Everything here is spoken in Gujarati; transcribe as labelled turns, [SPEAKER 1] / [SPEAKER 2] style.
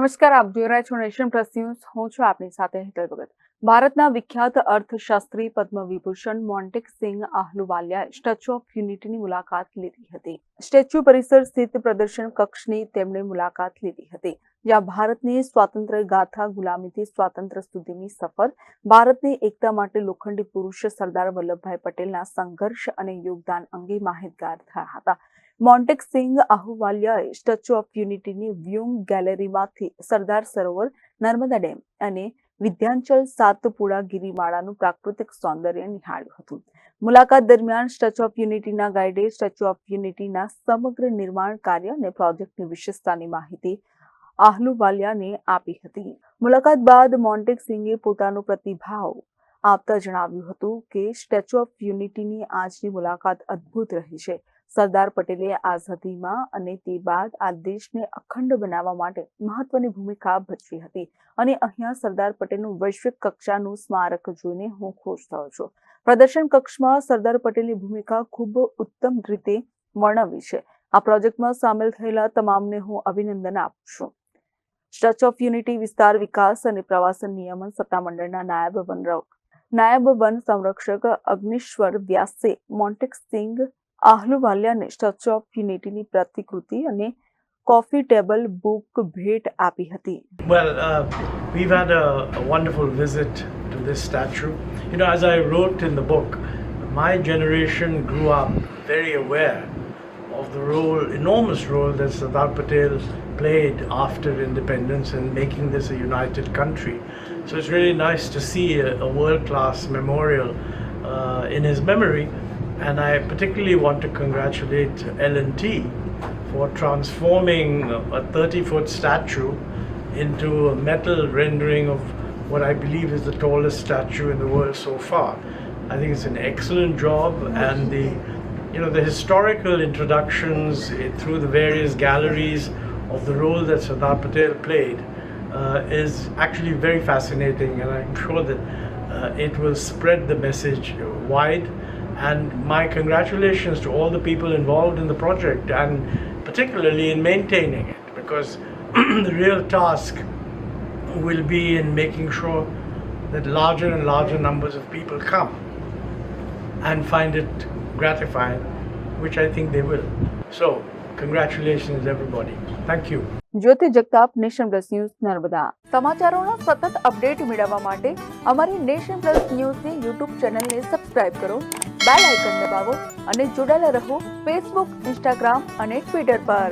[SPEAKER 1] નમસ્કાર, આપ જોઈ રહ્યા છો નેશન પ્લસ ન્યૂઝ. હું છું આપની સાથે હેતલ ભગત. ભારતના વિખ્યાત અર્થશાસ્ત્રી પદ્મ વિભૂષણ મોન્ટેકસિંગ આહલુવાલિયાએ સ્ટેચ્યુ ઓફ યુનિટીની મુલાકાત લીધી હતી. સ્ટેચ્યુ પરિસર સ્થિત પ્રદર્શન કક્ષની તેમણે મુલાકાત લીધી હતી, જ્યાં ભારતની સ્વાતંત્ર્ય ગાથા, ગુલામીથી સ્વાતંત્ર્ય સુધીની સફર, ભારતની એકતા માટે લોખંડી પુરુષ સરદાર વલ્લભભાઈ પટેલના સંઘર્ષ અને યોગદાન અંગે માહિતગાર થયા હતા. મોન્ટેકસિંગ આહલુવાલિયાએ સ્ટેચ્યુ ઓફ યુનિટીની વ્યુઇંગ ગેલેરીમાંથી સરદાર સરોવર, નર્મદા ડેમ અને વિંધ્યાચલ સાતપુડા ગિરિમાળાનું પ્રાકૃતિક સૌંદર્ય નિહાળ્યું હતું. મુલાકાત દરમિયાન સ્ટેચ્યુ ઓફ યુનિટીના ગાઈડે સ્ટેચ્યુ ઓફ યુનિટીના સમગ્ર નિર્માણ કાર્ય અને પ્રોજેક્ટની વિશેષતાની માહિતી આહલુવાલિયાને આપી હતી. મુલાકાત બાદ મોન્ટેકસિંગે પોતાનો પ્રતિભાવ આપતા જણાવ્યું હતું કે સ્ટેચ્યુ ઓફ યુનિટીની આજની મુલાકાત અદ્ભુત રહી છે. સરદાર પટેલે આઝાદીમાં અને તે બાદ આ દેશને અખંડ બનાવવા માટે મહત્વની ભૂમિકા ભજવી હતી અને અહીંયા સરદાર પટેલનું વૈશ્વિક કક્ષાનું સ્મારક જોઈને હું ખુશ થયો છું. પ્રદર્શન કક્ષમાં સરદાર પટેલની ભૂમિકા ખૂબ ઉત્તમ રીતે વર્ણવી છે. આ પ્રોજેક્ટમાં સામેલ થયેલા તમામને હું અભિનંદન આપું છું. સ્ટેચ્યુ ઓફ યુનિટી વિસ્તાર વિકાસ અને પ્રવાસન નિયમન સત્તામંડળના નાયબ વન સંરક્ષક અગ્નિશ્વર વ્યાસે મોન્ટેકસિંગ આહલુવાલિયાને સ્ટેચ્યુ ઓફ યુનિટીની પ્રતિકૃતિ અને કોફી ટેબલ બુક ભેટ આપી હતી.
[SPEAKER 2] Well, we've had a wonderful visit to this statue. You know, as I wrote in the book, my generation grew up very aware of the enormous role that Sardar Patel played after independence in making this a united country. So it's really nice to see a world-class memorial in his memory. And I particularly want to congratulate L&T for transforming a 30-foot statue into a metal rendering of what I believe is the tallest statue in the world so far. I think it's an excellent job, and the historical introductions through the various galleries of the role that Sardar Patel played is actually very fascinating, and I'm sure that it will spread the message wide. And my congratulations to all the people involved in the project, and particularly in maintaining it, because the real task will be in making sure that larger and larger numbers of people come and find it gratifying, which I think they will. So, congratulations everybody. Thank you.
[SPEAKER 1] Jyoti Jagtap, nation plus news, Narmada. સમાચારોના સતત અપડેટ મેળવવા માટે અમારી નેશન પ્લસ ન્યૂઝની યુટ્યુબ ચેનલને સબસ્ક્રાઇબ કરો, બેલ આઇકન દબાવો અને જોડાયેલા રહો ફેસબુક, ઇન્સ્ટાગ્રામ અને ટ્વિટર પર.